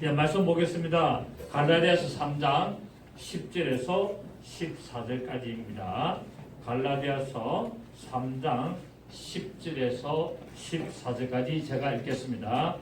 예, 말씀 보겠습니다. 갈라디아서 3장 10절에서 14절까지입니다. 갈라디아서 3장 10절에서 14절까지 제가 읽겠습니다.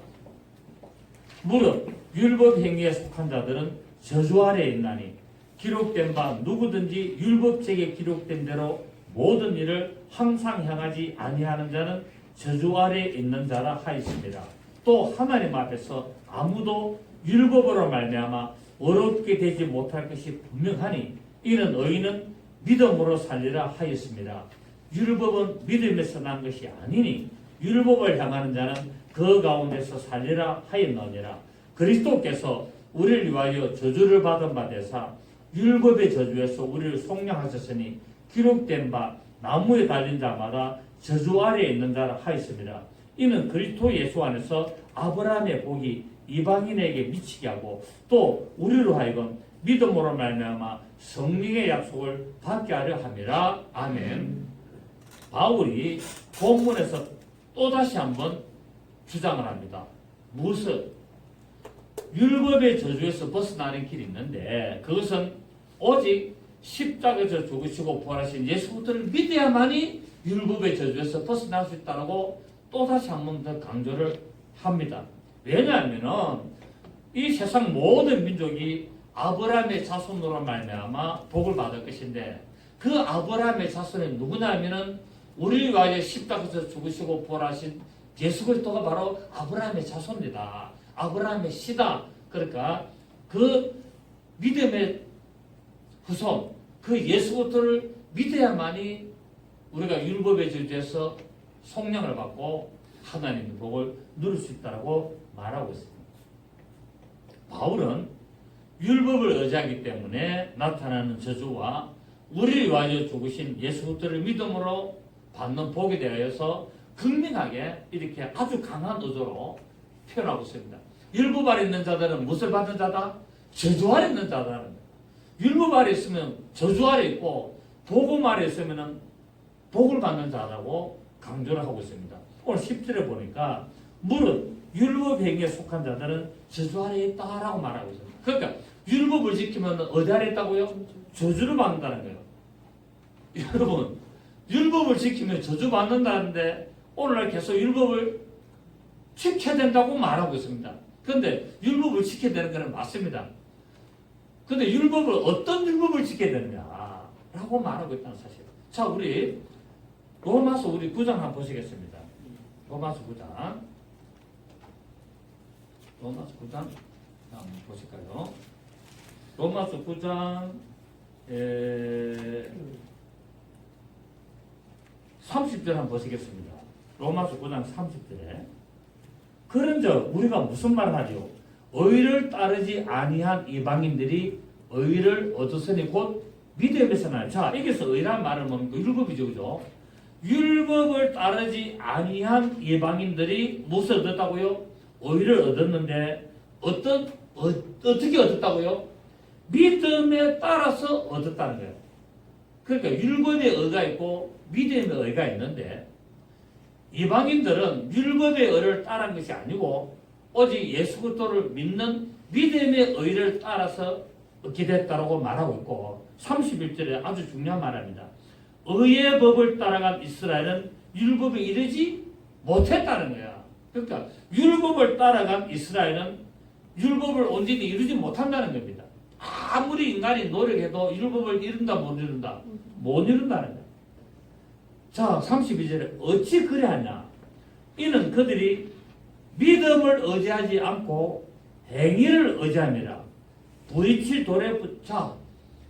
무릇 율법 행위에 속한 자들은 저주 아래에 있나니 기록된 바 누구든지 율법책에 기록된 대로 모든 일을 항상 행하지 아니하는 자는 저주 아래에 있는 자라 하였습니다. 또 하나님 앞에서 아무도 율법으로 말미암아 어렵게 되지 못할 것이 분명하니 이는 의인은 믿음으로 살리라 하였습니다. 율법은 믿음에서 난 것이 아니니 율법을 향하는 자는 그 가운데서 살리라 하였느니라. 그리스도께서 우리를 위하여 저주를 받은 바 되사 율법의 저주에서 우리를 속량하셨으니 기록된 바 나무에 달린 자마다 저주 아래에 있는 자라 하였습니다. 이는 그리스도 예수 안에서 아브라함의 복이 이방인에게 미치게 하고 또 우리로 하여금 믿음으로 말미암아 성령의 약속을 받게 하려 함이라. 아멘. 바울이 본문에서 또다시 한번 주장을 합니다. 무엇을? 율법의 저주에서 벗어나는 길이 있는데 그것은 오직 십자가에서 죽으시고 부활하신 예수를 믿어야만이 율법의 저주에서 벗어날 수 있다고 또다시 한번 더 강조를 합니다. 왜냐하면 이 세상 모든 민족이 아브라함의 자손으로 말미암아 복을 받을 것인데 그 아브라함의 자손이 누구냐면은 우리를 위하여 십자가에서 죽으시고 부활하신 예수 그리스도가 바로 아브라함의 자손이다. 아브라함의 씨다. 그러니까 그 믿음의 후손, 그 예수 그리스도를 믿어야만이 우리가 율법의 저주에서 속량을 받고 하나님의 복을 누릴 수 있다고 말하고 있습니다. 바울은 율법을 의지하기 때문에 나타나는 저주와 우리를 위하여 죽으신 예수 그리스도를 믿음으로 받는 복에 대하여서 극명하게 이렇게 아주 강한 의도로 표현하고 있습니다. 율법 아래 있는 자들은 무엇을 받는 자다? 저주 아래 있는 자다. 율법 아래 있으면 저주 아래 있고 복음 아래 있으면 복을 받는 자라고 강조를 하고 있습니다. 오늘 10절에 보니까 무릇 율법 행위에 속한 자들은 저주 아래에 있다라고 말하고 있습니다. 그러니까 율법을 지키면 어디 아래 있다고요? 저주를 받는다는 거예요. 여러분, 율법을 지키면 저주 받는다는데 오늘날 계속 율법을 지켜야 된다고 말하고 있습니다. 그런데 율법을 지켜야 되는 것은 맞습니다. 그런데 율법을 어떤 율법을 지켜야 되느냐라고 말하고 있다는 사실. 자, 우리 로마서 우리 9장 한번 보시겠습니다. 로마서 9장. 로마서 9장 한번 보실까요? 로마서 9장 30절 한번 보시겠습니다. 로마서 9장 30절에 그런즉 우리가 무슨 말을 하죠? 의를 따르지 아니한 이방인들이 의를 얻었으니 곧 믿음에서 나요. 자, 여기서 의란 말은 뭡니까? 율법이죠, 그죠? 율법을 따르지 아니한 이방인들이 무엇을 얻었다고요? 의를 얻었는데 어떻게 얻었다고요? 믿음에 따라서 얻었다는 거예요. 그러니까 율법의 의가 있고 믿음의 의가 있는데 이방인들은 율법의 의를 따른 것이 아니고 오직 예수 그리스도를 믿는 믿음의 의를 따라서 얻게 됐다고 말하고 있고 31절에 아주 중요한 말입니다. 의의 법을 따라간 이스라엘은 율법에 이르지 못했다는 거야. 그러니까 율법을 따라간 이스라엘은 율법을 온전히 이루지 못한다는 겁니다. 아무리 인간이 노력해도 율법을 이룬다 못 이룬다? 못 이룬다는 거야. 자, 32절에 어찌 그래하냐? 이는 그들이 믿음을 의지하지 않고 행위를 의지함이라. 부딪힐 돌에 자,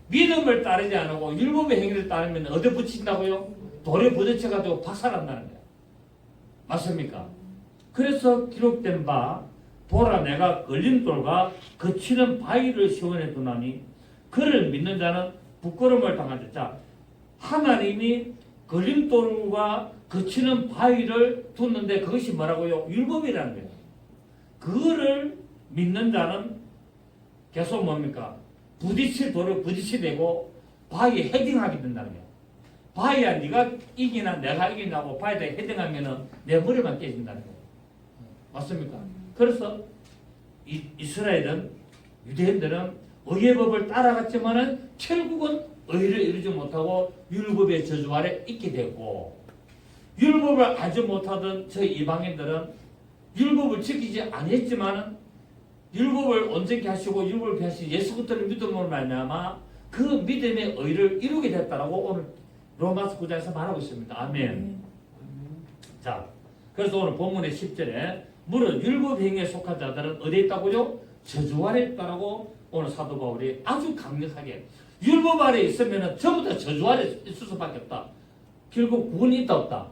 믿음을 따르지 않고 율법의 행위를 따르면 어디 붙인다고요? 돌에 부딪혀가지고 박살난다는 거예요. 맞습니까? 그래서 기록된 바 보라 내가 걸림돌과 거치는 바위를 시원해 두나니 그를 믿는 자는 부끄러움을 당하지. 자, 하나님이 걸림돌과 거치는 바위를 뒀는데 그것이 뭐라고요? 율법이라는 거예요. 그거를 믿는 자는 계속 뭡니까? 부딪힐 돌에 부딪히되고 바위에 헤딩하게 된다는 거예요. 바위야 네가 이기나 내가 이기냐고 바위에 헤딩하면은 내 머리만 깨진다는 거예요. 맞습니까? 그래서 이스라엘은 유대인들은 의의 법을 따라갔지만은 결국은 의를 이루지 못하고 율법의 저주 아래 있게 되고 율법을 알지 못하던 저희 이방인들은 율법을 지키지 아니했지만은 율법을 온전히 하시고 율법을 하신 예수 그리스도를 믿음으로 말미암아 그 믿음의 의를 이루게 됐다라고 오늘 로마서 9장에서 말하고 있습니다. 아멘. 자, 그래서 오늘 본문의 10절에 무릇 율법 행위에 속한 자들은 어디에 있다고요? 저주 아래 있다라고 오늘 사도 바울이 아주 강력하게 율법 아래 있으면 전부 다 저주 아래 있을 수밖에 없다. 결국 구원이 있다 없다.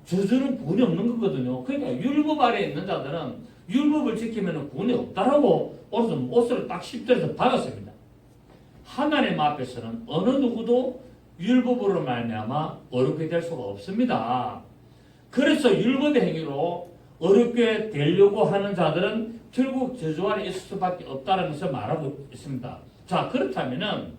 저주는 구원이 없는 거거든요. 그러니까 율법 아래 있는 자들은 율법을 지키면 구원이 없다라고 오늘 옷을 딱 10절에서 박았습니다. 하나님 앞에서는 어느 누구도 율법으로 말미암아 어렵게 될 수가 없습니다. 그래서 율법의 행위로 어렵게 되려고 하는 자들은 결국 저주 아래 있을 수밖에 없다는 것을 말하고 있습니다. 자, 그렇다면은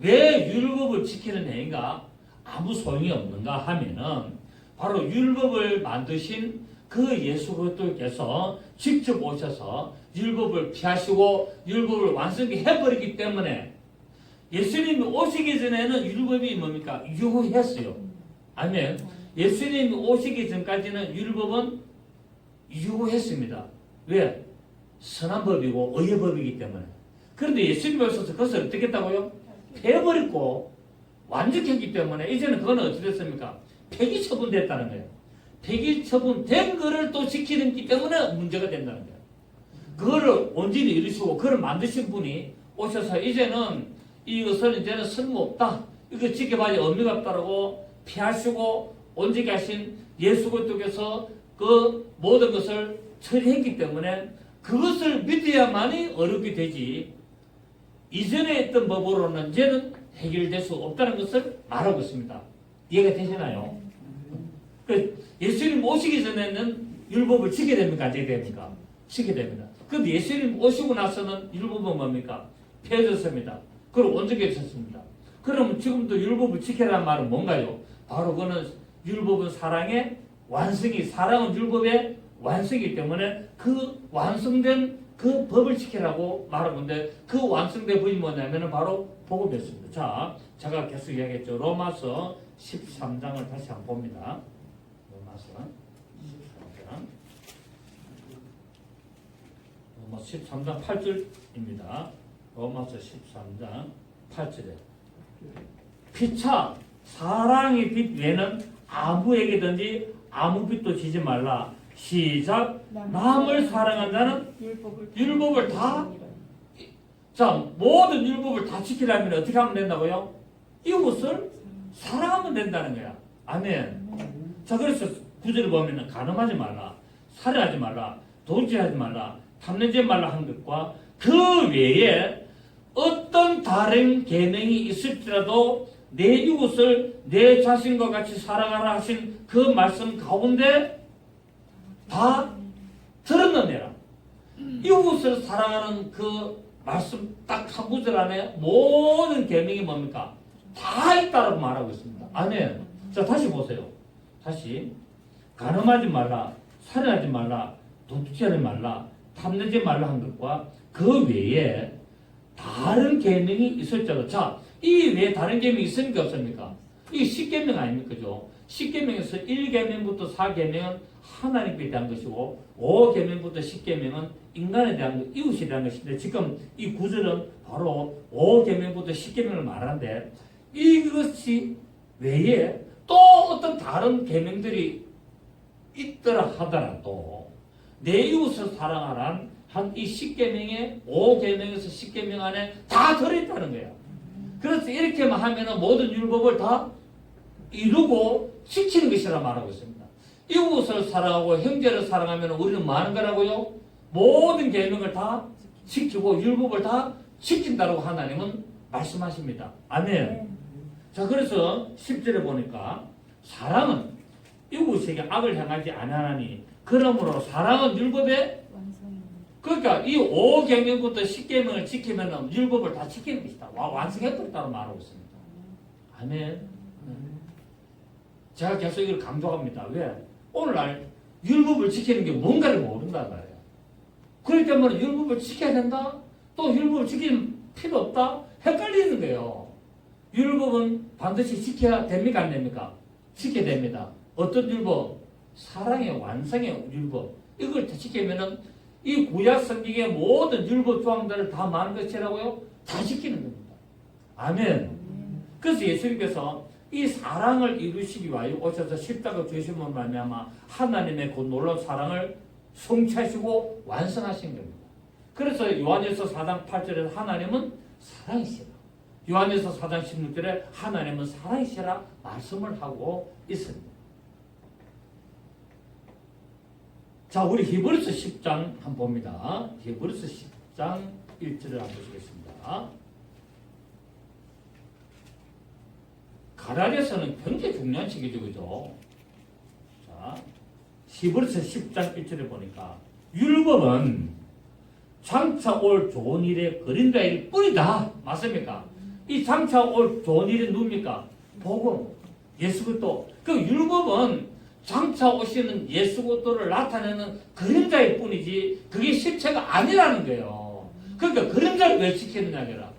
왜 율법을 지키는 행위가 아무 소용이 없는가 하면은 바로 율법을 만드신 그 예수 그리스도께서 직접 오셔서 율법을 피하시고 율법을 완성히 해버리기 때문에 예수님이 오시기 전에는 율법이 뭡니까? 유효했어요. 아멘. 예수님이 오시기 전까지는 율법은 유효했습니다. 왜? 선한 법이고 의의 법이기 때문에. 그런데 예수님이 오셔서 그것을 어떻게 했다고요? 폐해버렸고 완전했기 때문에 이제는 그건 어떻게 됐습니까? 폐기 처분됐다는 거예요. 폐기 처분된 거를 또 지키기 때문에 문제가 된다는 거예요. 그거를 온전히 이루시고 그걸 만드신 분이 오셔서 이제는 이것은 이제는 쓸모없다. 이거 지켜봐야 의미가 없다라고 피하시고 온전히 하신 예수 그리스도께서 그 모든 것을 처리했기 때문에 그것을 믿어야만이 어렵게 되지 이전에 했던 법으로는 이제는 해결될 수 없다는 것을 말하고 있습니다. 이해가 되시나요? 예수님 오시기 전에는 율법을 지켜야 됩니까? 안 지켜야 됩니까? 지켜야 됩니다. 그런데 예수님 오시고 나서는 율법은 뭡니까? 폐해졌습니다. 그리고 온전해졌습니다. 그러면 지금도 율법을 지켜라는 말은 뭔가요? 바로 그는 율법은 사랑의 완성이, 사랑은 율법의 완성이기 때문에 그 완성된 그 법을 지키라고 말한 건데 그 완성된 법이 뭐냐면 바로 복음이었습니다. 자, 제가 계속 이야기했죠. 로마서 13장을 다시 한번 봅니다. 로마서 13장 8절입니다. 로마서 13장 8절에 피차 사랑의 빛 외에는 아무에게든지 아무 빛도 지지 말라. 시작. 남을 사랑한 자는 율법을 다 모든 율법을 다 지키려면 어떻게 하면 된다고요? 이웃을 사랑하면 된다는 거야. 아멘. 자, 그래서 구절을 보면 간음하지 말라, 살해하지 말라, 도둑질하지 말라, 탐내지 말라 한 것과 그 외에 어떤 다른 계명이 있을지라도 내 이웃을 내 자신과 같이 사랑하라 하신 그 말씀 가운데 다 들었느니라. 이웃을 사랑하는 그 말씀 딱 한 구절 안에 모든 계명이 뭡니까? 다 있다라고 말하고 있습니다. 아멘. 자, 다시 보세요. 다시. 간음하지 말라, 살인하지 말라, 도둑질하지 말라, 탐내지 말라 한 것과 그 외에 다른 계명이 있을지라도, 자, 이 외에 다른 계명이 있습니까 없습니까? 이게 10계명 아닙니까? 그죠? 10계명에서 1계명부터 4계명은 하나님께 대한 것이고 5계명부터 10계명은 인간에 대한 것, 이웃에 대한 것인데 지금 이 구절은 바로 5계명부터 10계명을 말하는데 이것이 외에 또 어떤 다른 계명들이 있더라 하더라도 내 이웃을 사랑하라는 한 이 10계명에 5계명에서 10계명 안에 다 들어있다는 거예요. 그래서 이렇게만 하면은 모든 율법을 다 이루고 지키는 것이라 말하고 있습니다. 이웃을 사랑하고 형제를 사랑하면 우리는 뭐 하는 거라고요? 모든 계명을 다 지키고 율법을 다 지킨다고 하나님은 말씀하십니다. 아멘. 자, 그래서 10절에 보니까 사랑은 이웃에게 악을 향하지 아니하나니 그러므로 사랑은 율법의 그러니까 이 5계명부터 10계명을 지키면 율법을 다 지키는 것이다. 완성해버렸다고 말하고 있습니다. 아멘. 제가 계속 이걸 강조합니다. 왜? 오늘날 율법을 지키는 게 뭔가를 모른다 말이에요. 그렇기 때문에 율법을 지켜야 된다? 또 율법을 지킬 필요 없다? 헷갈리는 거예요. 율법은 반드시 지켜야 됩니까? 안 됩니까? 지켜야 됩니다. 어떤 율법? 사랑의 완성의 율법. 이걸 지키면은 이 구약 성경의 모든 율법 조항들을 다 많은 것이라고요? 다 지키는 겁니다. 아멘. 그래서 예수님께서 이 사랑을 이루시기 위하여 오셔서 십자가 주심으로 말미암아 하나님의 그 놀라운 사랑을 성취하시고 완성하신 겁니다. 그래서 요한일서 4장 8절에 하나님은 사랑이시라. 요한일서 4장 16절에 하나님은 사랑이시라 말씀을 하고 있습니다. 자, 우리 히브리서 10장 한번 봅니다. 히브리서 10장 1절을 한번 보시겠습니다. 가나안에서는 굉장히 중요한 책이죠, 그죠? 자, 히브리서 10장 1절에 보니까 율법은 장차 올 좋은 일의 그림자일 뿐이다. 맞습니까? 이 장차 올 좋은 일이 누굽니까? 복음, 예수 그리스도. 그 율법은 장차 오시는 예수 그리스도를 나타내는 그림자일 뿐이지 그게 실체가 아니라는 거예요. 그러니까 그림자를 왜 지키느냐 하라.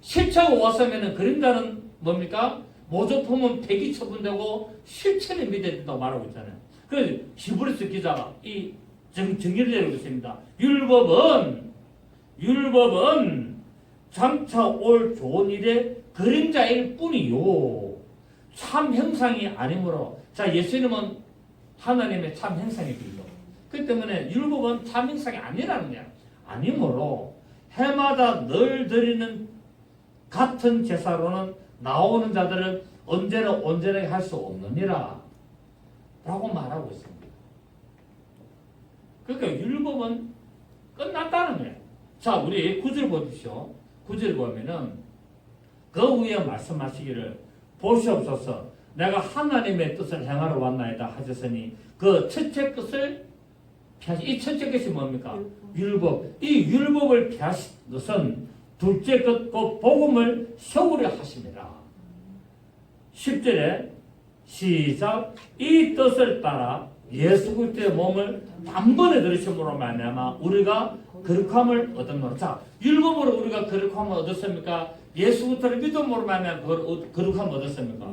실체가 왔으면 그림자는 뭡니까? 모조품은 폐기 처분되고 실체는 믿어야 된다고 말하고 있잖아요. 그래서 히브리서 기자가 이 정리를 내리고 있습니다. 율법은 장차 올 좋은 일의 그림자일 뿐이요. 참 형상이 아니므로. 자, 예수님은 하나님의 참 형상이거든요. 그렇기 때문에 율법은 참 형상이 아니라는 거야. 아니므로 해마다 늘 드리는 같은 제사로는 나오는 자들은 언제나 온전하게 할 수 없느니라 라고 말하고 있습니다. 그러니까 율법은 끝났다는 거예요. 자, 우리 9절 보십시오. 9절 보면은 그 후에 말씀하시기를 보시옵소서 내가 하나님의 뜻을 행하러 왔나이다 하셨으니 그 첫째 것을 피하시. 이 첫째 것이 뭡니까? 율법. 이 율법을 피하신 것은 둘째 것, 그 복음을 세우려 하심이라. 10절에 시작. 이 뜻을 따라 예수 그리스도의 몸을 단번에 들으심으로 말미암아 우리가 거룩함을 얻었노라. 자, 율법으로 우리가 거룩함을 얻었습니까? 예수 그리스도를 믿음으로 말미암아 거룩함을 얻었습니까?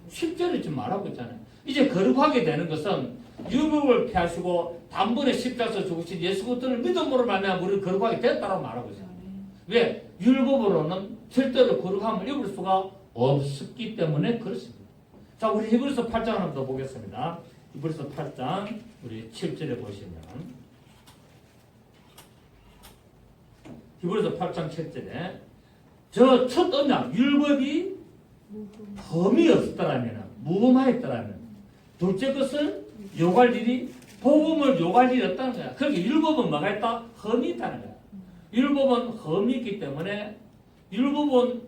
10절에 지금 말하고 있잖아요. 이제 거룩하게 되는 것은 율법을 피하시고 단번에 십자가에서 죽으신 예수 그리스도를 믿음으로 말미암아 우리를 거룩하게 됐다고 말하고 있어요. 왜? 율법으로는 절대로 거룩함을 입을 수가 없었기 때문에 그렇습니다. 자, 우리 히브리서 8장 한번 더 보겠습니다. 히브리서 8장 우리 7절에 보시면 히브리서 8장 7절에 저 첫 언약 율법이 흠이 없었더라면 무범하였더라면 둘째 것은 요구할 일이 복음을 요구할 일이 없다는 거야. 그러니까 율법은 뭐가 있다? 흠이 있다는 거야. 율법은 흠이 있기 때문에 율법은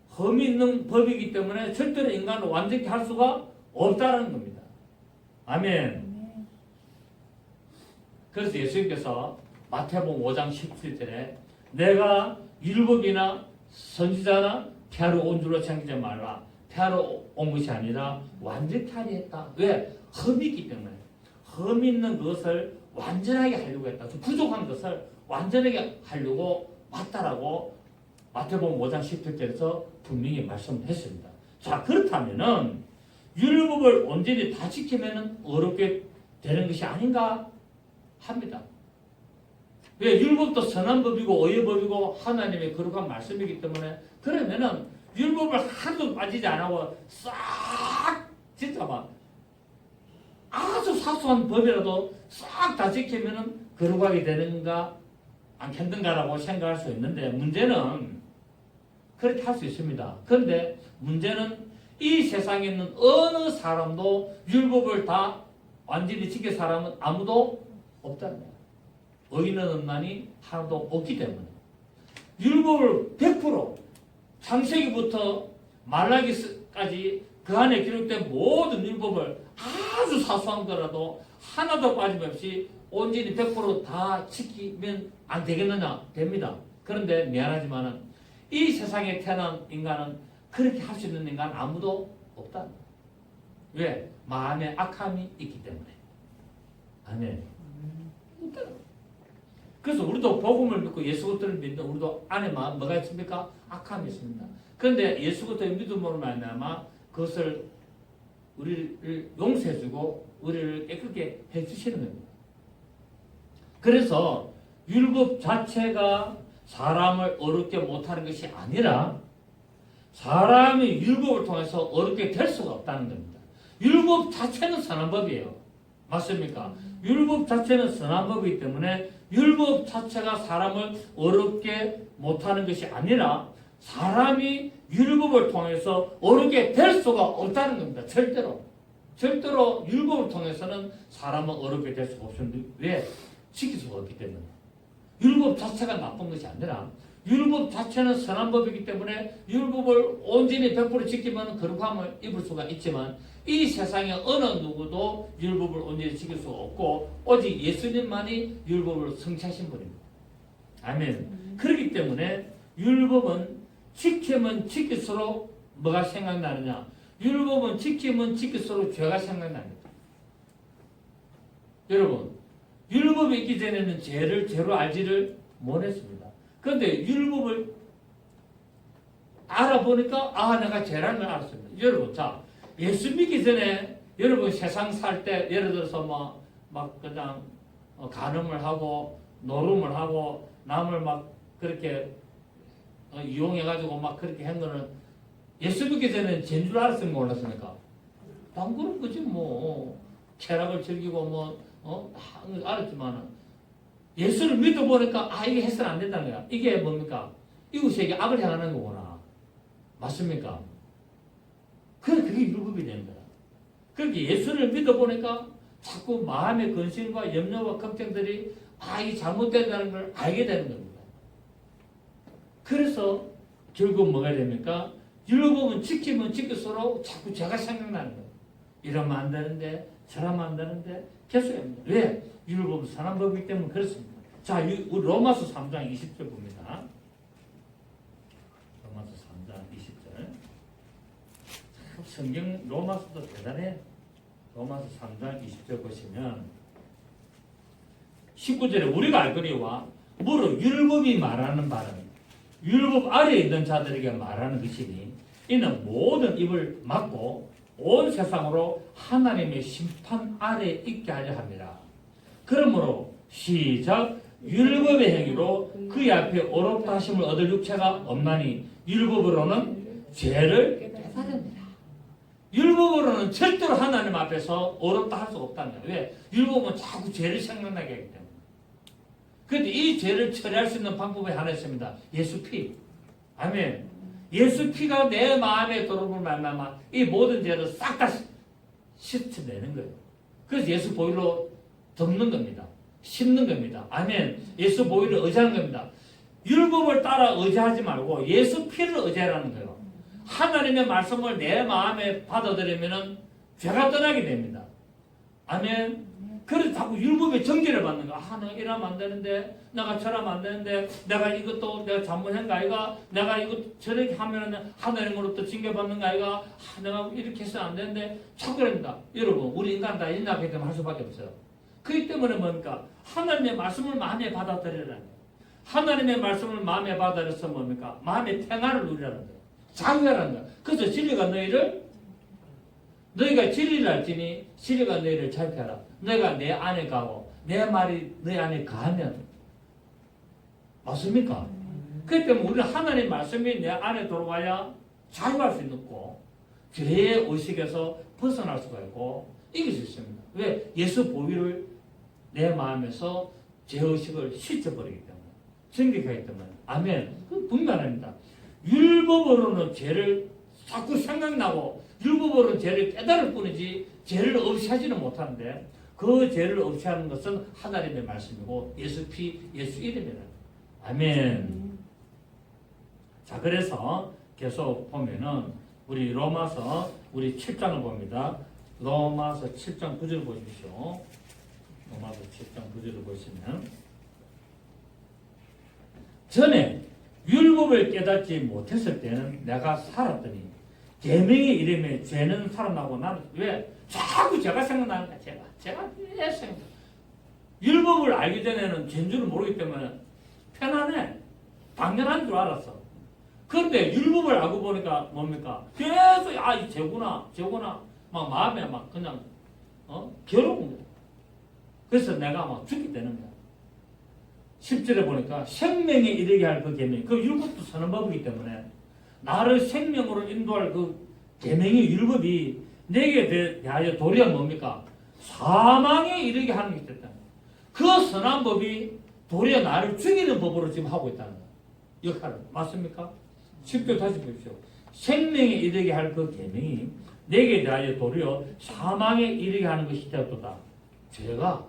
흠이 있는 법이기 때문에 절대로 인간을 완전히 할 수가 없다는 겁니다. 아멘. 그래서 예수님께서 마태복음 5장 17절에 내가 율법이나 선지자나 폐하러 온 줄로 생기지 말라. 폐하러 온 것이 아니라 완전히 하려 했다. 왜? 흠이 있기 때문에. 흠이 있는 것을 완전하게 하려고 했다. 부족한 것을 완전하게 하려고 왔다라고 마태복음 5장 17절에서 분명히 말씀했습니다. 자, 그렇다면은 율법을 온전히 다 지키면은 어렵게 되는 것이 아닌가 합니다. 왜? 율법도 선한 법이고 의의 법이고 하나님의 거룩한 말씀이기 때문에 그러면은 율법을 하나도 빠지지 않고 싹 진짜 막 아주 사소한 법이라도 싹 다 지키면은 거룩하게 되는가 않겠는가라고 생각할 수 있는데 문제는 그렇게 할 수 있습니다. 그런데 문제는 이 세상에 있는 어느 사람도 율법을 다 완전히 지킬 사람은 아무도 없다는 거예요. 의인은 없나니 하나도 없기 때문에 율법을 100% 창세기부터 말라기까지 그 안에 기록된 모든 율법을 아주 사소한 거라도 하나도 빠짐없이 온전히 100% 지키면 안 되겠느냐? 됩니다. 그런데 미안하지만은 이 세상에 태어난 인간은 그렇게 할 수 있는 인간 아무도 없다. 왜? 마음에 악함이 있기 때문에. 아멘. 그래서 우리도 복음을 믿고 예수 그리스도를 믿는 우리도 안에 뭐가 있습니까? 악함이 있습니다. 그런데 예수 그리스도의 믿음으로 말미암아 그것을 우리를 용서해주고 우리를 깨끗게 해주시는 겁니다. 그래서 율법 자체가 사람을 어렵게 못하는 것이 아니라 사람이 율법을 통해서 어렵게 될 수가 없다는 겁니다. 율법 자체는 선한 법이에요. 맞습니까? 율법 자체는 선한 법이기 때문에 율법 자체가 사람을 어렵게 못하는 것이 아니라 사람이 율법을 통해서 어렵게 될 수가 없다는 겁니다. 절대로. 절대로 율법을 통해서는 사람은 어렵게 될 수가 없습니다. 왜? 지킬 수가 없기 때문에. 율법 자체가 나쁜 것이 아니라 율법 자체는 선한 법이기 때문에 율법을 온전히 100% 지키면 거룩함을 입을 수가 있지만 이 세상에 어느 누구도 율법을 온전히 지킬 수가 없고 오직 예수님만이 율법을 성취하신 분입니다. 아멘. 그렇기 때문에 율법은 지키면 지킬수록 뭐가 생각나느냐? 율법은 지키면 지킬수록 죄가 생각납니다. 여러분, 율법이 있기 전에는 죄를 죄로 알지를 못했습니다. 그런데 율법을 알아보니까 내가 죄라는 걸 알았습니다. 여러분, 자, 예수 믿기 전에 여러분 세상 살 때 예를 들어서 막 그냥 간음을 하고 노름을 하고 남을 막 그렇게 이용해가지고 막 그렇게 한 거는 예수 믿기 전에는 죄인 줄 알았습니까? 몰랐습니까? 방그런 거지 뭐. 쾌락을 즐기고 알았지만은 예수를 믿어보니까 이게 해서는 안 된다는 거야. 이게 뭡니까? 이웃에게 악을 행하는 거구나. 맞습니까? 그게 율법이 되는 거야. 그렇게 예수를 믿어보니까 자꾸 마음의 근심과 염려와 걱정들이 이게 잘못된다는 걸 알게 되는 겁니다. 그래서 결국 뭐가 됩니까? 율법은 지키면 지킬수록 자꾸 죄가 생각나는 거예요. 이러면 안 되는데 저러면 안 되는데 계속합니다. 왜? 율법은 선한 법이기 때문에 그렇습니다. 자, 우리 로마서 3장 20절 봅니다. 로마서 3장 20절. 성경 로마서도 대단해. 로마서 3장 20절 보시면 19절에 우리가 알거니와 무릇 율법이 말하는 바는 율법 아래에 있는 자들에게 말하는 것이니 이는 모든 입을 막고 온 세상으로 하나님의 심판 아래에 있게 하려 합니다. 그러므로 시작 율법의 행위로 그의 앞에 어렵다 하심을 얻을 육체가 없나니 율법으로는 죄를 깨달습니다. 율법으로는 절대로 하나님 앞에서 어렵다 할 수 없다는 거예요. 왜? 율법은 자꾸 죄를 생각나게 하기 때문에. 그런데 이 죄를 처리할 수 있는 방법이 하나 있습니다. 예수 피. 아멘. 예수 피가 내 마음에 들어오는 말마마 이 모든 죄를 싹 다 씻어내는 거예요. 그래서 예수 보혈로 덮는 겁니다. 씻는 겁니다. 아멘. 예수 보혈을 의지하는 겁니다. 율법을 따라 의지하지 말고 예수 피를 의지하라는 거예요. 하나님의 말씀을 내 마음에 받아들이면 죄가 떠나게 됩니다. 아멘. 그래서 자꾸 율법의 정죄를 받는 거야. 내가 이러면 안 되는데, 내가 저러면 안 되는데, 내가 이것도 내가 잘못한 거 아이가? 내가 이거 저렇게 하면 하나님으로부터 징계받는 거 아이가? 내가 이렇게 해서는 안 되는데, 자꾸 그럽니다. 여러분, 우리 인간 다 인간하기 때문에 할 수밖에 없어요. 그렇기 때문에 뭡니까? 하나님의 말씀을 마음에 받아들이라는 거예요. 하나님의 말씀을 마음에 받아들여서 뭡니까? 마음의 평안을 누리라는 거예요. 자유하라는 거예요. 그래서 진리가 너희가 진리를 알지니 진리가 너희를 자유케 하라. 너희가 내 안에 가고 내 말이 너희 안에 가면 맞습니까? 그렇기 때문에 우리는 하나님의 말씀이 내 안에 들어와야 자유할 수 있고 죄의 의식에서 벗어날 수가 있고 이길 수 있습니다. 왜? 예수 보혈을 내 마음에서 죄의식을 씻어버리기 때문에 정직하기 때문에 아멘. 그 분명합니다. 율법으로는 죄를 자꾸 생각나고 율법으로는 죄를 깨달을 뿐이지 죄를 없애지는 못하는데 그 죄를 없애하는 것은 하나님의 말씀이고 예수 피, 예수 이름이다. 아멘. 자, 그래서 계속 보면은 우리 로마서 우리 7장을 봅니다. 로마서 7장 9절 보십시오. 로마서 7장 9절을 보시면 전에 율법을 깨닫지 못했을 때는 내가 살았더니 계명의 이름에 죄는 살아나고 나는 왜 자꾸 죄가 생각나는 거야. 죄가 왜 생각나? 율법을 알기 전에는 죄인 줄 모르기 때문에 편안해. 당연한 줄 알았어. 그런데 율법을 알고 보니까 뭡니까? 계속 이 죄구나 막 마음에 막 그냥 괴로운 거야. 그래서 내가 막 죽게 되는 거야. 10절에 보니까 생명에 이르게 할 그 계명, 그 율법도 서는 법이기 때문에 나를 생명으로 인도할 그 계명의 율법이 내게 대하여 도리어 뭡니까? 사망에 이르게 하는 게 됐다. 그 선한 법이 도리어 나를 죽이는 법으로 지금 하고 있다는 거야. 역할을. 맞습니까? 10절 다시 보십시오. 생명에 이르게 할 그 계명이 내게 대하여 도리어 사망에 이르게 하는 것이 되었도다. 죄가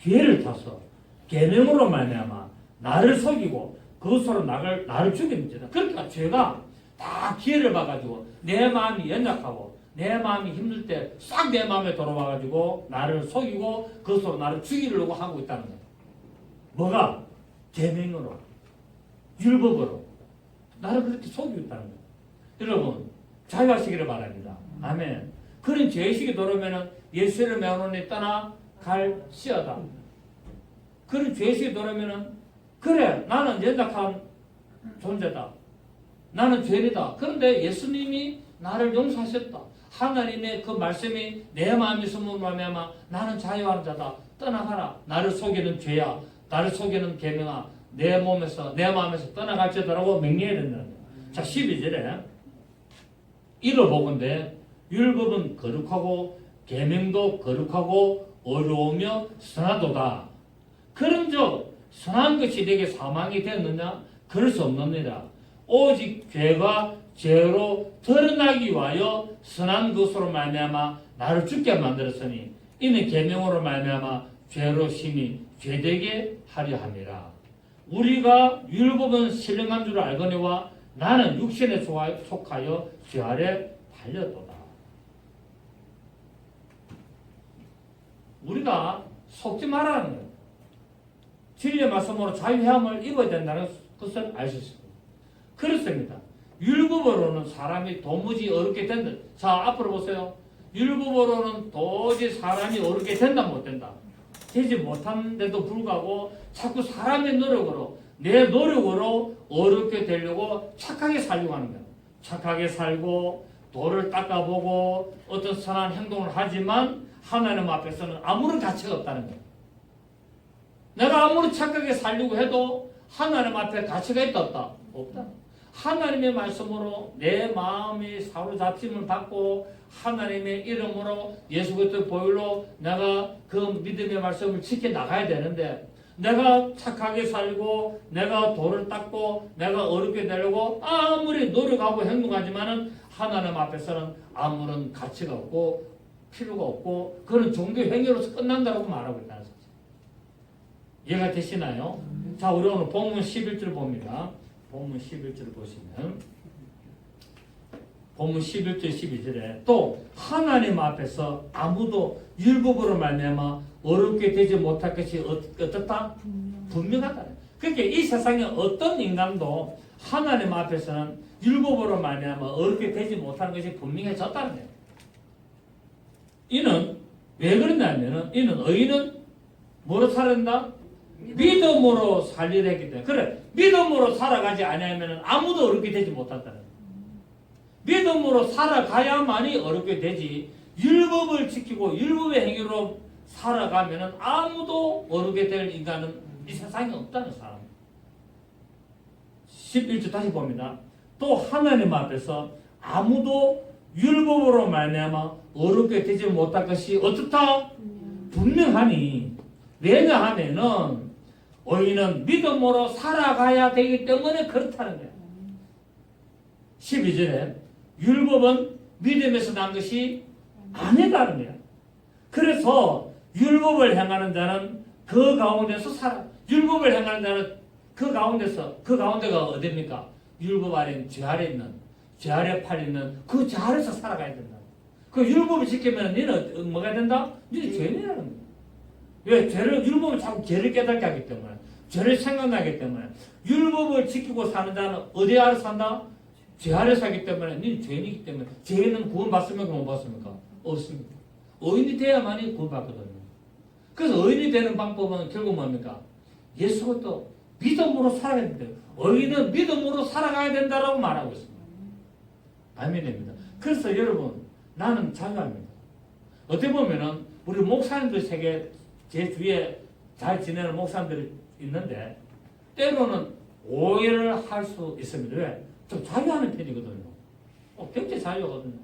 기회를 타서 계명으로 말미암아 나를 속이고 그것으로 나를 죽이는 죄다. 그러니까 죄가 다 기회를 봐가지고 내 마음이 연약하고 내 마음이 힘들 때 싹 내 마음에 돌아와가지고 나를 속이고 그것으로 나를 죽이려고 하고 있다는 거예요. 뭐가? 계명으로, 율법으로 나를 그렇게 속이고 있다는 거예요. 여러분 자유하시기를 바랍니다. 아멘. 그런 죄의식이 들어오면 예수를 매어놓니 떠나갈 시어다. 그런 죄의식이 들어오면 그래 나는 연약한 존재다. 나는 죄인이다. 그런데 예수님이 나를 용서하셨다. 하나님의 그 말씀이 내 마음에 숨을 말미암아 나는 자유한 자다. 떠나가라. 나를 속이는 죄야. 나를 속이는 계명아. 내 몸에서 내 마음에서 떠나갈지라고 명령해야 된다는 거예요. 자 12절에 이를 보건대 율법은 거룩하고 계명도 거룩하고 어려우며 선하도다. 그런즉 선한 것이 내게 사망이 되었느냐? 그럴 수 없느니라. 오직 죄가 죄로 드러나기 위하여 선한 것으로 말미암아 나를 죽게 만들었으니 이는 계명으로 말미암아 죄로 심히 죄되게 하려 함이라. 우리가 율법은 신령한 줄 알거니와 나는 육신에 속하여 죄 아래 달렸도다. 우리가 속지 말라는 거예요. 진리의 말씀으로 자유함을 입어야 된다는 것을 알 수 있습니다. 그렇습니다. 율법으로는 사람이 도무지 어렵게 된다. 자, 앞으로 보세요. 율법으로는 도저히 사람이 어렵게 된다, 못 된다. 되지 못하는데도 불구하고 자꾸 사람의 노력으로, 내 노력으로 어렵게 되려고 착하게 살려고 하는 거예요. 착하게 살고, 돌을 닦아보고, 어떤 선한 행동을 하지만 하나님 앞에서는 아무런 가치가 없다는 거예요. 내가 아무리 착하게 살려고 해도 하나님 앞에 가치가 있다 없다? 없다. 하나님의 말씀으로 내 마음이 사로잡힘을 받고 하나님의 이름으로 예수 그리스도의 보혈로 내가 그 믿음의 말씀을 지켜나가야 되는데 내가 착하게 살고 내가 돌을 닦고 내가 어렵게 되려고 아무리 노력하고 행동하지만은 하나님 앞에서는 아무런 가치가 없고 필요가 없고 그런 종교 행위로서 끝난다고 말하고 있다는 거죠. 이해가 되시나요? 자, 우리 오늘 본문 11절 봅니다. 본문 11절을 보시면 본문 11절 12절에 또 하나님 앞에서 아무도 율법으로 말미암아 어렵게 되지 못할 것이 어떻다? 분명하다. 그러니까 이 세상에 어떤 인간도 하나님 앞에서는 율법으로 말미암아 어렵게 되지 못하는 것이 분명해졌다는 거예요. 이는 왜 그러냐면은 이는 의인은 뭐로 살아야 된다? 믿음으로 살리라 했기 때문에. 그래, 믿음으로 살아가지 않으면 아무도 어렵게 되지 못한다는 거예요. 믿음으로 살아가야만이 어렵게 되지 율법을 지키고 율법의 행위로 살아가면 아무도 어렵게 될 인간은 이 세상에 없다는 사람. 11절 다시 봅니다. 또 하나님 앞에서 아무도 율법으로 말미암아 어렵게 되지 못할 것이 어떻다? 분명하니. 왜냐하면은 의인은 믿음으로 살아가야 되기 때문에 그렇다는 거예요. 12절에 율법은 믿음에서 난 것이 아니다는 거예요. 그래서 율법을 행하는 자는 그 가운데서 살아. 율법을 행하는 자는 그 가운데가 어디입니까? 율법 아래 죄 아래 있는 죄 아래 팔 있는 그 죄 아래서 살아가야 된다. 그 율법을 지키면 너는 뭐가 된다? 너는 죄인이라는 거야. 왜? 율법은 자꾸 죄를 깨닫게 하기 때문에 죄를 생각나기 때문에 율법을 지키고 사는 자는 어디 아래 산다? 죄 아래 살기 때문에 너는 죄인이기 때문에 죄인은 구원받습니까? 못 받습니까? 없습니다. 의인이 돼야만이 구원받거든요. 그래서 의인이 되는 방법은 결국 뭡니까? 예수가 또 믿음으로 살아야 된대요. 의인은 믿음으로 살아가야 된다라고 말하고 있습니다. 아멘입니다. 그래서 여러분, 나는 자유합니다. 어떻게 보면은 우리 목사님들 세계 제 주위에 잘 지내는 목사님들이 있는데 때로는 오해를 할 수 있습니다. 왜? 좀 자유하는 편이거든요. 굉장히 자유하거든요.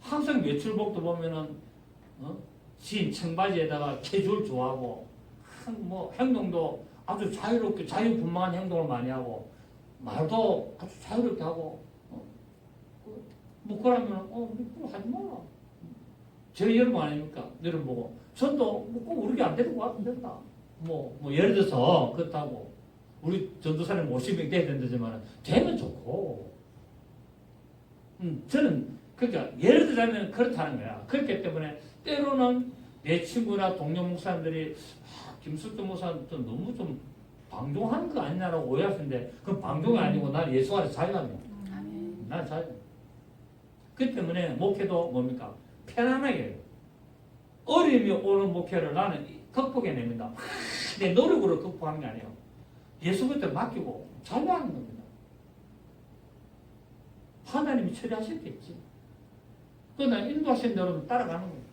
항상 외출복도 보면은 진 청바지에다가 캐주얼 좋아하고 뭐 행동도 아주 자유롭게 자유분방한 행동을 많이 하고 말도 아주 자유롭게 하고 뭐 그러면 그거 하지 마라. 저희 여러분 아닙니까? 여러분 보고 전도 꼭 우리 안 데리고 와도 된다. 뭐 예를 들어서 그렇다고 우리 전도사님 50명 돼야 된다지만 되면 좋고 저는 그러니까 예를 들자면 그렇다는 거야. 그렇기 때문에 때로는 내 친구나 동료 목사님들이 김숙준 목사님 좀 너무 좀 방종하는 거 아니냐라고 오해하시는데 그건 방종이 아니고 난 예수 안에서 자유합니다. 난 자유. 그 때문에 목회도 뭡니까? 편안하게 해요. 어려움이 오는 목회를 나는 극복해냅니다. 내 노력으로 극복하는 게 아니에요. 예수 그때 맡기고 자유하는 겁니다. 하나님이 처리하셨겠지. 그러나 인도하신 대로 따라가는 겁니다.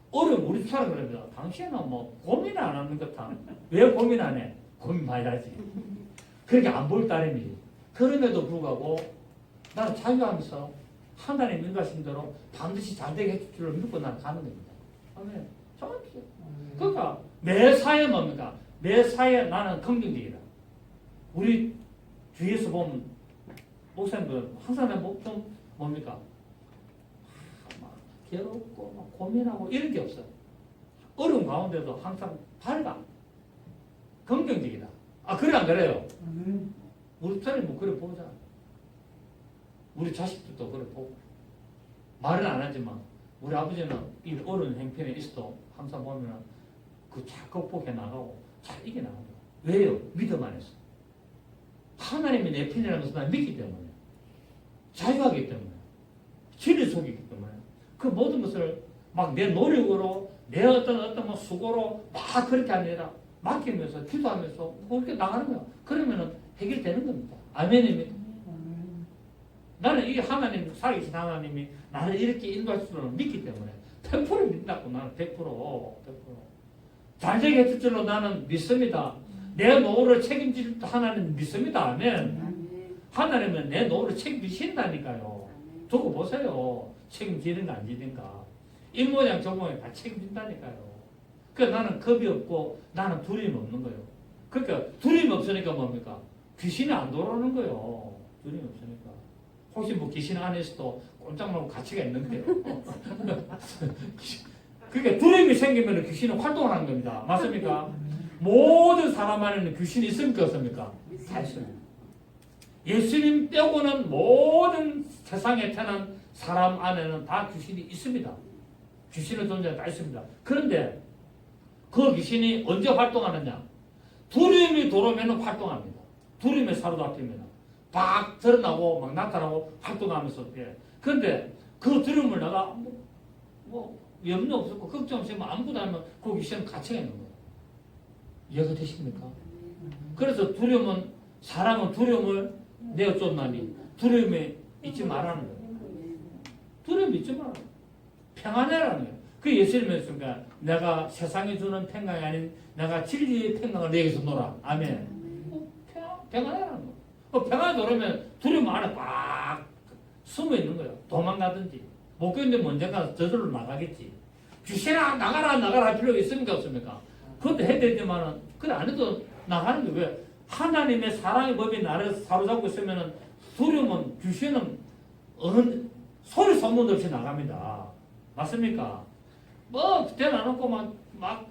어려움 우리 사람 그럽니다. 당신은 뭐 고민 안 하는 것 같아. 왜 고민 안 해? 고민 많이 하지. 그렇게 안 볼 따름이지. 그럼에도 불구하고 나는 자유하면서 하나님 인도하신 대로 반드시 잘 되게 해줄 줄 믿고 나는 가는 겁니다. 아멘. 정확히. 그러니까 매사에 뭡니까? 매사에 나는 긍정적이다. 우리 주위에서 보면 목사님들 항상 내 목좀 뭡니까? 막 괴롭고 막 고민하고 이런 게 없어요. 어려운 가운데도 항상 밝아. 긍정적이다. 그래 안 그래요? 우리 딸이 뭐 그래 보자. 우리 자식들도 그래 보고. 말은 안 하지만 우리 아버지는 이 어려운 행편에 있어도 항상 보면 잘 극복해 나가고 잘 이겨나가요. 왜요? 믿음 안에서. 하나님이 내 편이라는 것을 난 믿기 때문에. 자유하기 때문에. 진리 속이기 때문에. 그 모든 것을 막 내 노력으로 내 어떤 뭐 수고로 막 그렇게 아니라 맡기면서 기도하면서 그렇게 나가는 거야. 그러면은 해결되는 겁니다. 아멘입니까? 나는 이 하나님, 살아계신 하나님이 나를 이렇게 인도할 줄을 믿기 때문에 100% 믿는다고 나는 100%. 잘 되게 해줄 줄로 나는 믿습니다. 내 노후를 책임질 하나님 믿습니다. 아멘. 하나님은 내 노후를 책임지신다니까요. 두고 보세요. 책임지는가 안 지는가. 이 모양 저 모양 다 책임진다니까요. 그러니까 나는 겁이 없고 나는 두려움이 없는 거예요. 그러니까 두려움이 없으니까 뭡니까? 귀신이 안 돌아오는 거예요. 두려움이 없으니까. 혹시 뭐 귀신 안에서도 꼼짝 말고 가치가 있는데요. 그러니까 두려움이 생기면 귀신은 활동을 하는 겁니다. 맞습니까? 모든 사람 안에는 귀신이 있습니까? 없습니까? 다 있어요. 예수님 빼고는 모든 세상에 태어난 사람 안에는 다 귀신이 있습니다. 귀신의 존재가 다 있습니다. 그런데 그 귀신이 언제 활동하느냐? 두려움이 들어오면 활동합니다. 두려움에 사로잡히면 막 드러나고 막 나타나고 활동하면서. 그런데 그 두려움을 내가 뭐 염려 없었고 걱정 없이 아무것도 안 하면 그 귀신은 갇혀 있는 거예요. 이해가 되십니까? 그래서 두려움은 사람은 두려움을 내어 쫓나니 두려움에 잊지 말라는 거예요. 두려움이 있지 마라. 평안해라는 거예요. 그 예수님이 했으니까 내가 세상에 주는 평강이 아닌 내가 진리의 평강을 내게서 놀아. 아멘. 평안해라는 거예요. 평안에 놀으면 두려움 안에 꽉 숨어 있는 거예요. 도망가든지. 못 견디면 언젠가 저절로 나가겠지. 귀신아 나가라 할 필요가 있습니까 없습니까? 그것도 해야 되지만은 그래 안 해도 나가는 게 왜? 하나님의 사랑의 법이 나를 사로잡고 있으면은 두려움은 귀신은 어느 소리 소문 없이 나갑니다. 맞습니까? 뭐 대놔놓고 막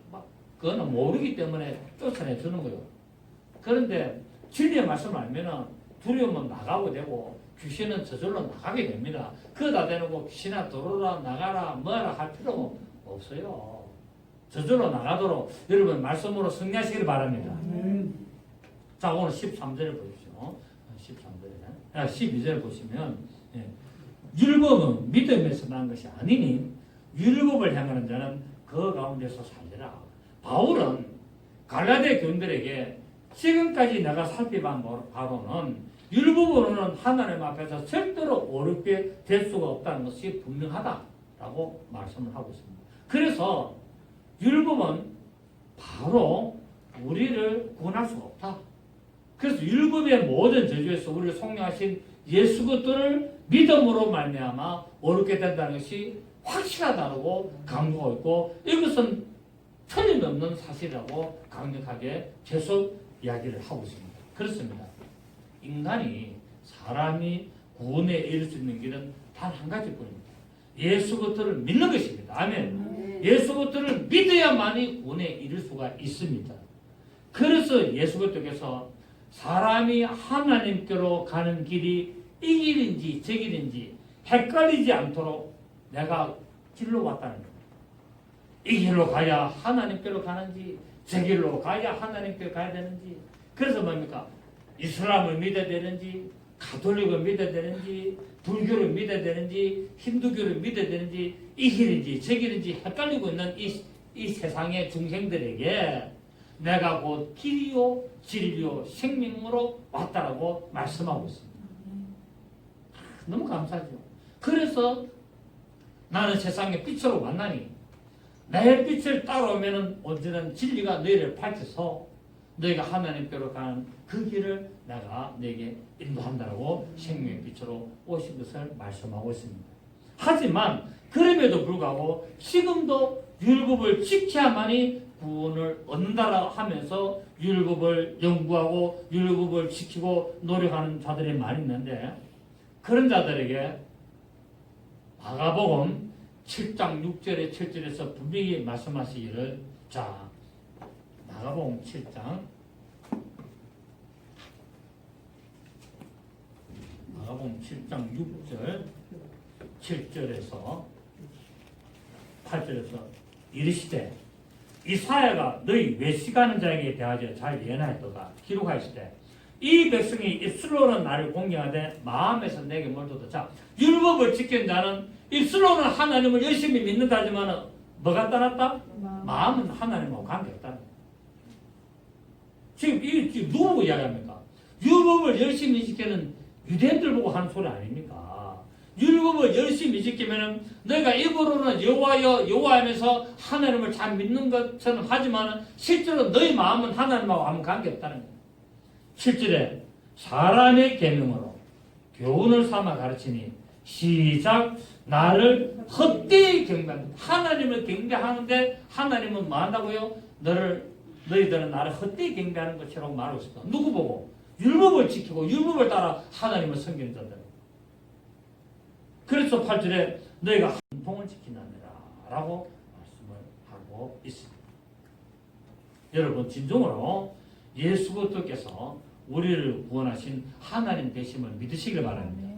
그거는 모르기 때문에 쫓아내 주는 거예요. 그런데 진리의 말씀을 알면은 두려움은 나가고 되고 귀신은 저절로 나가게 됩니다. 그러다 대놓고 귀신아 들어오라 나가라 뭐라 할 필요 없어요. 저절로 나가도록 여러분 말씀으로 승리하시기를 바랍니다. 자 오늘 13절을 보십시오. 13절에 12절 보시면 율법은 믿음에서 난 것이 아니니 율법을 행하는 자는 그 가운데서 살리라. 바울은 갈라디아 교인들에게 지금까지 내가 살펴본 바로는 율법으로는 하나님 앞에서 절대로 어렵게 될 수가 없다는 것이 분명하다라고 말씀을 하고 있습니다. 그래서 율법은 바로 우리를 구원할 수가 없다. 그래서 율법의 모든 저주에서 우리를 속량하신 예수 그리스도를 믿음으로 말미암아 어렵게 된다는 것이 확실하다고 강조하고 있고, 이것은 틀림없는 사실이라고 강력하게 계속 이야기를 하고 있습니다. 그렇습니다. 인간이, 사람이 구원에 이를 수 있는 길은 단 한 가지뿐입니다. 예수 그리스도를 믿는 것입니다. 아멘. 예수 그리스도를 믿어야만이 구원에 이를 수가 있습니다. 그래서 예수 그리스도께서 사람이 하나님께로 가는 길이 이 길인지 저 길인지 헷갈리지 않도록 내가 길로 왔다는 겁니다. 이 길로 가야 하나님께로 가는지 저 길로 가야 하나님께로 가야 되는지, 그래서 뭡니까? 이슬람을 믿어야 되는지, 가톨릭을 믿어야 되는지, 불교를 믿어야 되는지, 힌두교를 믿어야 되는지, 이 길인지 저 길인지 헷갈리고 있는 이 세상의 중생들에게 내가 곧 길이요 진리요 생명으로 왔다라고 말씀하고 있습니다. 너무 감사하죠. 그래서 나는 세상의 빛으로 왔나니 내 빛을 따라오면 언제는 진리가 너희를 밝혀서 너희가 하나님께로 가는 그 길을 내가 너에게 인도한다라고 생명의 빛으로 오신 것을 말씀하고 있습니다. 하지만 그럼에도 불구하고 지금도 율법을 지켜야만이 구원을 얻는다라 하면서 율법을 연구하고 율법을 지키고 노력하는 자들이 많이 있는데, 그런 자들에게 마가복음 7장 6절에 7절에서 분명히 말씀하시기를, 자, 마가복음 7장 6절 7절에서 8절에서 이르시되 이사야가 너희 외식하는 자에게 대하여 잘 예언하였도다. 기록하시되 이 백성이 입술로는 나를 공경하되 마음에서 내게 멀도다. 자, 율법을 지킨 자는 입술로는 하나님을 열심히 믿는다지만 뭐가 따랐다? 마음은 하나님하고 관계없다. 지금 이게 누구 이야기합니까? 율법을 열심히 지키는 유대인들 보고 하는 소리 아닙니까? 율법을 열심히 지키면은 너희가 입으로는 여호와여 여호와하면서 하나님을 잘 믿는 것처럼 하지만 실제로 너희 마음은 하나님하고 아무 관계없다는 거예요. 7절에 사람의 계명으로 교훈을 삼아 가르치니 시작 나를 헛되이 경배한다. 하나님을 경배하는데 하나님은 뭐 한다고요? 너희들은 나를 헛되이 경배하는 것처럼 말하고 있어. 누구 보고? 율법을 지키고 율법을 따라 하나님을 섬기는 자들. 그래서 8절에 너희가 한통을 지키느니라 라고 말씀을 하고 있습니다. 여러분 진정으로 예수 그리스도께서 우리를 구원하신 하나님 되심을 믿으시길 바랍니다.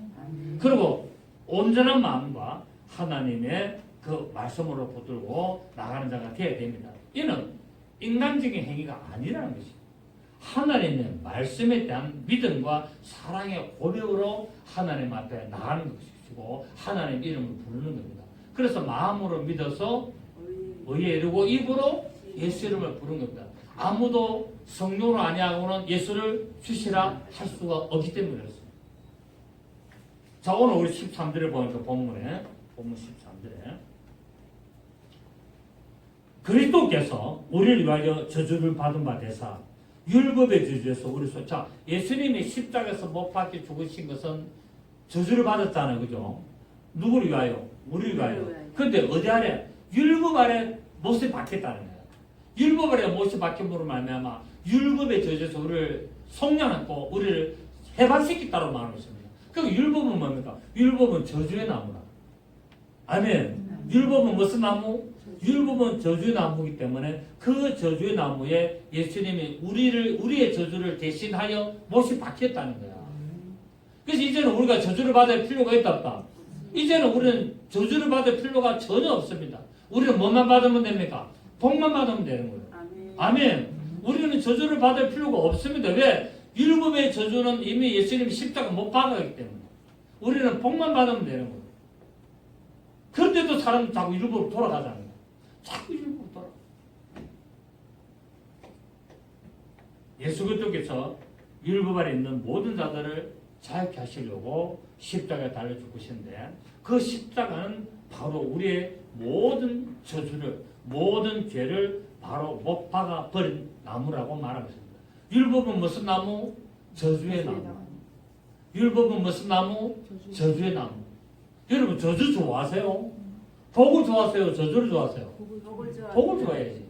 그리고 온전한 마음과 하나님의 그 말씀으로 붙들고 나가는 자가 되어야 됩니다. 이는 인간적인 행위가 아니라는 것입니다. 하나님의 말씀에 대한 믿음과 사랑의 고백으로 하나님 앞에 나가는 것이고 하나님 이름을 부르는 겁니다. 그래서 마음으로 믿어서 의에 이르고 입으로 예수 이름을 부르는 겁니다. 아무도 성령으로 아니하고는 예수를 주시라 할 수가 없기 때문에 그렇습니다. 자, 오늘 우리 13절을 보니까 본문 13절에 그리스도께서 우리를 위하여 저주를 받은 바 되사 율법의 저주에서 우리 자, 예수님이 십자가에서 못 박혀 죽으신 것은 저주를 받았잖아요. 그죠? 누구를 위하여? 우리를 위하여. 그런데 어디 아래? 율법 아래 못이 박혔다는 거예요. 율법 아래 못이 박힌으로 말미암아 율법의 저주에서 우리를 속량하고 우리를 해방시켰다고 말하고 있습니다. 그럼 율법은 뭡니까? 율법은 저주의 나무다. 아멘. 율법은 무슨 나무? 율법은 저주의 나무이기 때문에 그 저주의 나무에 예수님이 우리의 저주를 대신하여 못이 박혔다는 거야. 그래서 이제는 우리가 저주를 받을 필요가 있다 없다? 이제는 우리는 저주를 받을 필요가 전혀 없습니다. 우리는 뭐만 받으면 됩니까? 복만 받으면 되는 거예요. 아멘. 우리는 저주를 받을 필요가 없습니다. 왜? 율법의 저주는 이미 예수님이 십자가 못 박았기 때문에 우리는 복만 받으면 되는 거예요. 그런데도 사람은 자꾸 율법으로 돌아가자는 거야. 자꾸 율법으로 돌아가. 예수 그리스도께서 율법 아래 있는 모든 자들을 자유케 하시려고 십자가에 달려 죽으신데 그 십자가는 바로 우리의 모든 저주를 모든 죄를 바로 못 박아 버린 나무라고 말하고 있습니다. 율법은 무슨 나무? 저주의 나무. 율법은 무슨 나무? 저주의 나무. 여러분 저주 좋아하세요? 복을 좋아하세요? 저주를 좋아하세요? 복을 좋아해야지.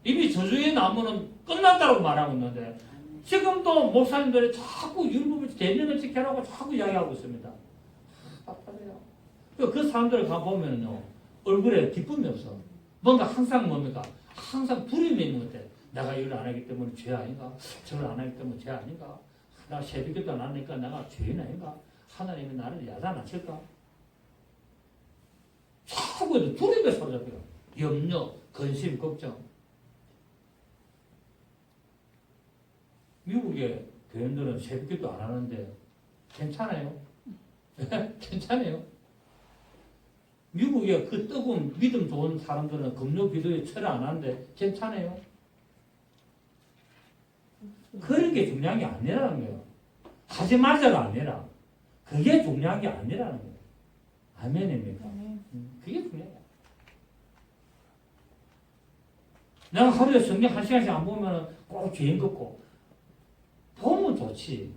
이미 저주의 나무는 끝났다고 말하고 있는데 지금도 목사님들이 자꾸 율법을 대면을 지켜라고 자꾸 이야기하고 있습니다. 답답해요. 그 사람들을 가보면요 얼굴에 기쁨이 없어. 뭔가 항상 뭡니까? 항상 두려움이 있는 것 같아. 내가 이걸 안 하기 때문에 죄 아닌가? 저걸 안 하기 때문에 죄 아닌가? 나 새벽기도 안 하니까 내가 죄인 아닌가? 하나님이 나를 야단하실까? 자꾸 두려움에 사로잡혀. 염려, 근심, 걱정. 미국의 교인들은 새벽기도 안 하는데 괜찮아요? 괜찮아요? 미국의 그 뜨거운 믿음 좋은 사람들은 금요 기도에 철을 안 하는데 괜찮아요? 그런 게 중요한 게 아니라는 거예요. 하지 말자가 아니라 그게 중요한 게 아니라는 거예요. 아멘입니까? 그게 중요해요. 내가 하루에 성경 한 시간씩 안 보면 꼭 죄인 같고 보면 좋지.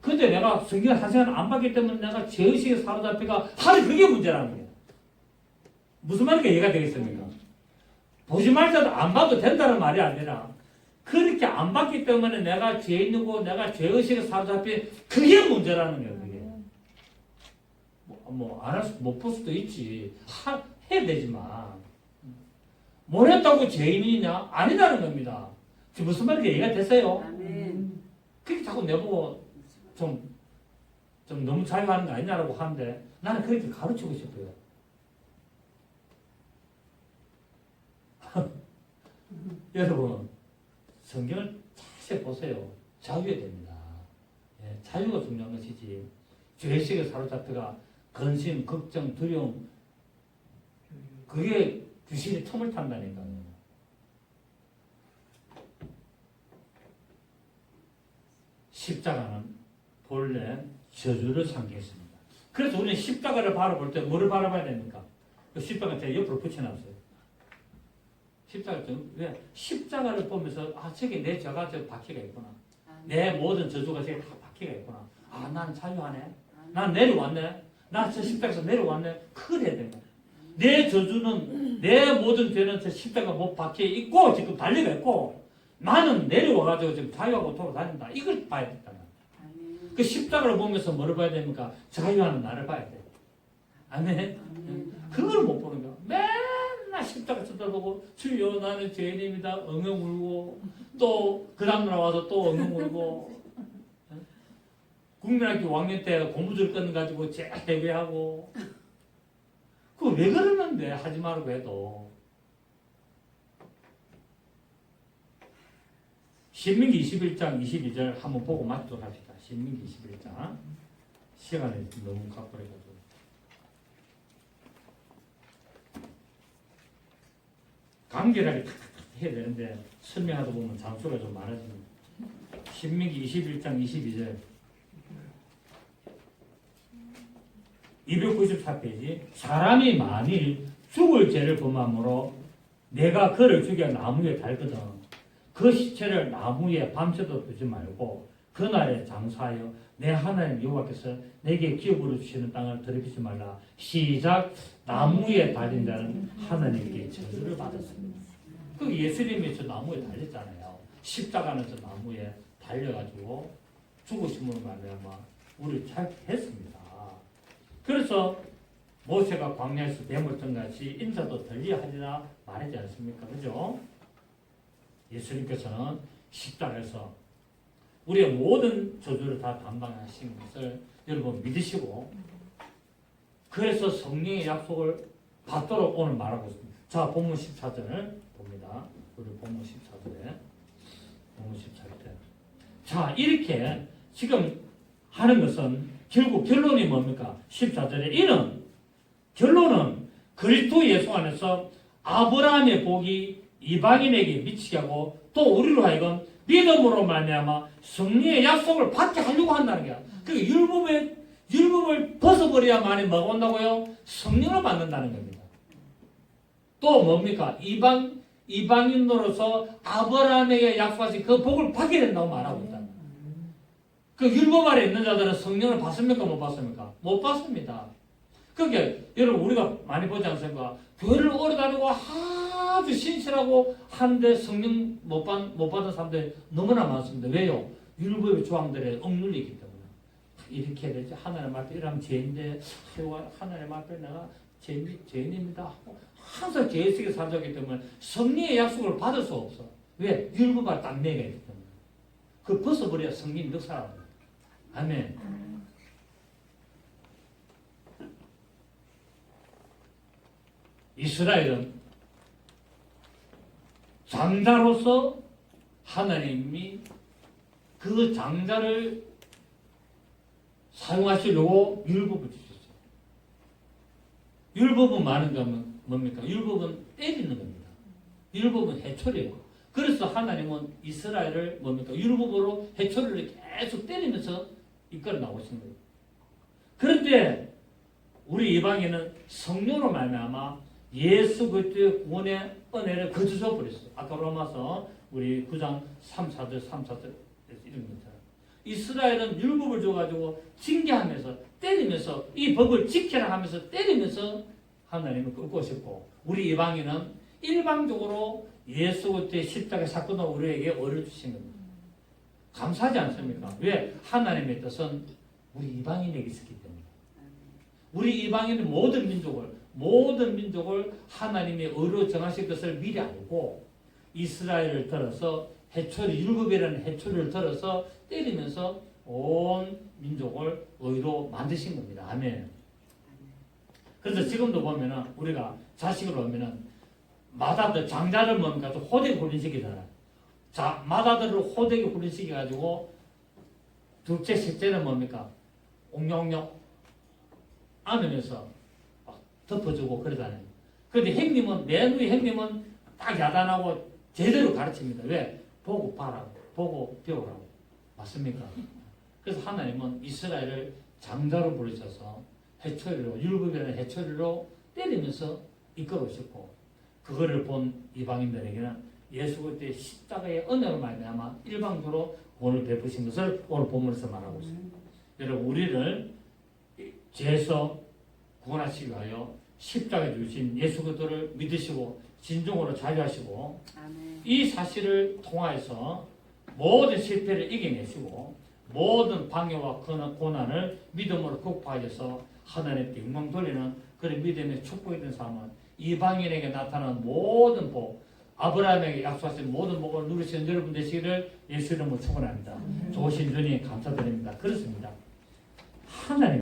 근데 내가 성경 한 시간 안 봤기 때문에 내가 죄의식에 사로잡혀가 하루 그게 문제라는 거예요. 무슨 말인가 이해가 되겠습니까? 보지 말자도 안 봐도 된다는 말이 아니라 그렇게 안 봤기 때문에 내가 죄인이고 내가 죄의식에 사로잡힌 그게 문제라는 거예요. 그게. 안 할 수, 못 볼 수도 있지. 해야 되지만. 뭘 했다고 죄인이냐? 아니라는 겁니다. 지금 무슨 말인지 이해가 됐어요? 그렇게 자꾸 내보고 좀 너무 자유하는 거 아니냐라고 하는데 나는 그렇게 가르치고 싶어요. 여러분 성경을 자세히 보세요. 자유해야 됩니다. 예, 자유가 중요한 것이지 죄의식에 사로잡혀가 근심, 걱정, 두려움 그게 귀신이 틈을 탄다니까요. 십자가는 본래 저주를 상기했습니다. 그래서 우리는 십자가를 바라볼 때 뭐를 바라봐야 됩니까? 그 십자가 제가 옆으로 붙여놨어요. 왜? 십자가를 보면서 저게 내 저가 저 바퀴가 있구나. 내 모든 저주가 저게 다 바퀴가 있구나. 난 자유하네. 난 내려왔네. 난 저 십자가에서 내려왔네. 그래야 되는 거야. 내 저주는 내 모든 죄는 저 십자가 못 바퀴에 있고 지금 달리가 있고 나는 내려와가지고 지금 자유하고 돌아다닌다. 이걸 봐야 된다. 그 십자가를 보면서 뭐를 봐야 됩니까? 자유하는 나를 봐야 돼. 아멘. 그걸 못 보는 거야. 맨날 십자가 쳐다보고 주여 나는 죄인입니다. 엉엉 울고 또 그 다음날 와서 또 엉엉 울고 국민학교 5학년 때 고무줄 끈 가지고 제일 대비하고 그거 왜 그러는데 하지 말고 해도 신민기 21장 22절 한번 보고 맞도록 합시다. 신민기 21장 시간이 너무 가버려가지고 간결하게 탁탁탁 해야 되는데 설명하다 보면 장소가 좀 많아집니다. 신민기 21장 22절 294페이지 사람이 만일 죽을 죄를 범함으로 내가 그를 죽여 나무에 달거든 그 시체를 나무에 밤새도 두지 말고 그날에 장사하여 내 하나님 여호와께서 내게 기업으로 주시는 땅을 더럽히지 말라. 시작. 나무에 달린 자는 하나님께 저주를 받았습니다. 그 예수님이 저 나무에 달렸잖아요. 십자가는 저 나무에 달려가지고 죽으심으로 말미암아 우리를 잘 했습니다. 그래서 모세가 광야에서 뱀을 뜬같이 인자도 덜리하리라 말하지 않습니까? 그죠? 예수님께서는 십자가에서 우리의 모든 저주를 다 담당하신 것을 여러분 믿으시고 그래서 성령의 약속을 받도록 오늘 말하고 있습니다. 자, 본문 14절을 봅니다. 우리 본문 14절에 본문 14절. 자, 이렇게 지금 하는 것은 결국 결론이 뭡니까? 14절에 이는 결론은 그리스도 예수 안에서 아브라함의 복이 이방인에게 미치게 하고 또 우리로 하여금 믿음으로 말미암아 승리의 약속을 받게 하려고 한다는 거야. 그러니까 율법을 벗어버려야만이 뭐가 온다고요? 성령을 받는다는 겁니다. 또 뭡니까? 이방인으로서 아브라함에게 약속하신 그 복을 받게 된다고 말하고 있다. 그 율법 아래 있는 자들은 성령을 받습니까? 못 받습니까? 못 받습니다. 그게 여러분 우리가 많이 보지 않습니까? 교회를 오래 다니고 아주 신실하고 한데 성령 못 받은 사람들이 너무나 많습니다. 왜요? 율법의 조항들에 억눌리기 때문에. 이렇게 해야 되지. 하나님 앞에 이러면 죄인데 하나님 앞에 내가 죄인입니다. 항상 죄 속에 살기 때문에 성령의 약속을 받을 수 없어. 왜? 율법과 딱 내가 있기 때문에. 그 벗어버려야 성령이 역사합니다. 아멘. 이스라엘은 장자로서 하나님이 그 장자를 사용하시려고 율법을 주셨어요. 율법은 많은 건 뭡니까? 율법은 때리는 겁니다. 율법은 해초리예요. 그래서 하나님은 이스라엘을 뭡니까? 율법으로 해초리를 계속 때리면서 이끌어 나오신 거예요. 그런데 우리 이방인은 성령으로 말미암아 예수 그리스도의 구원의 은혜를 거두어 버렸어요. 아까 로마서 우리 9장 3, 4절 이런 것처럼 이스라엘은 율법을 줘가지고 징계하면서 때리면서 이 법을 지켜라 하면서 때리면서 하나님을 끌고 오셨고 우리 이방인은 일방적으로 예수 그리스도의 십자가 사건을 우리에게 의를 주신 겁니다. 감사하지 않습니까? 왜? 하나님의 뜻은 우리 이방인에게 있었기 때문에 우리 이방인의 모든 민족을 하나님의 의로 정하실 것을 미리 알고 이스라엘을 들어서 해초리 율법이라는 해초리를 들어서 때리면서 온 민족을 의로 만드신 겁니다. 아멘. 그래서 지금도 보면은 우리가 자식으로 보면은 마다들 장자를 뭡니까? 호되게 훈련시키잖아요. 마다들을 호되게 훈련시켜가지고 둘째, 셋째는 뭡니까? 옹룡룡 안으면서 덮어주고 그러잖아요. 그런데 형님은 맨 위에 형님은 딱 야단하고 제대로 가르칩니다. 왜? 보고 봐라고, 보고 배우라고. 맞습니까? 그래서 하나님은 이스라엘을 장자로 부르셔서 해초리로 율법이라는 해초리로 때리면서 이끌어오셨고 그거를 본 이방인들에게는 예수 그리스도의 십자가의 은혜로 말미암아 일방적으로 구원을 베푸신 것을 오늘 본문에서 말하고 있습니다. 여러분 우리를 죄에서 구원하시기 위하여 십자가에 주신 예수 그리스도를 믿으시고 진정으로 자유하시고 아멘. 이 사실을 통하여서 모든 실패를 이겨내시고 모든 방해와 고난을 믿음으로 극복하여서 하나님께 영광 돌리는 그런 믿음의 축복이 된 삶은 이방인에게 나타난 모든 복 아브라함에게 약속하신 모든 복을 누리시는 여러분 되시기를 예수 이름으로 축원합니다. 좋으신 주님 감사드립니다. 그렇습니다. 하나님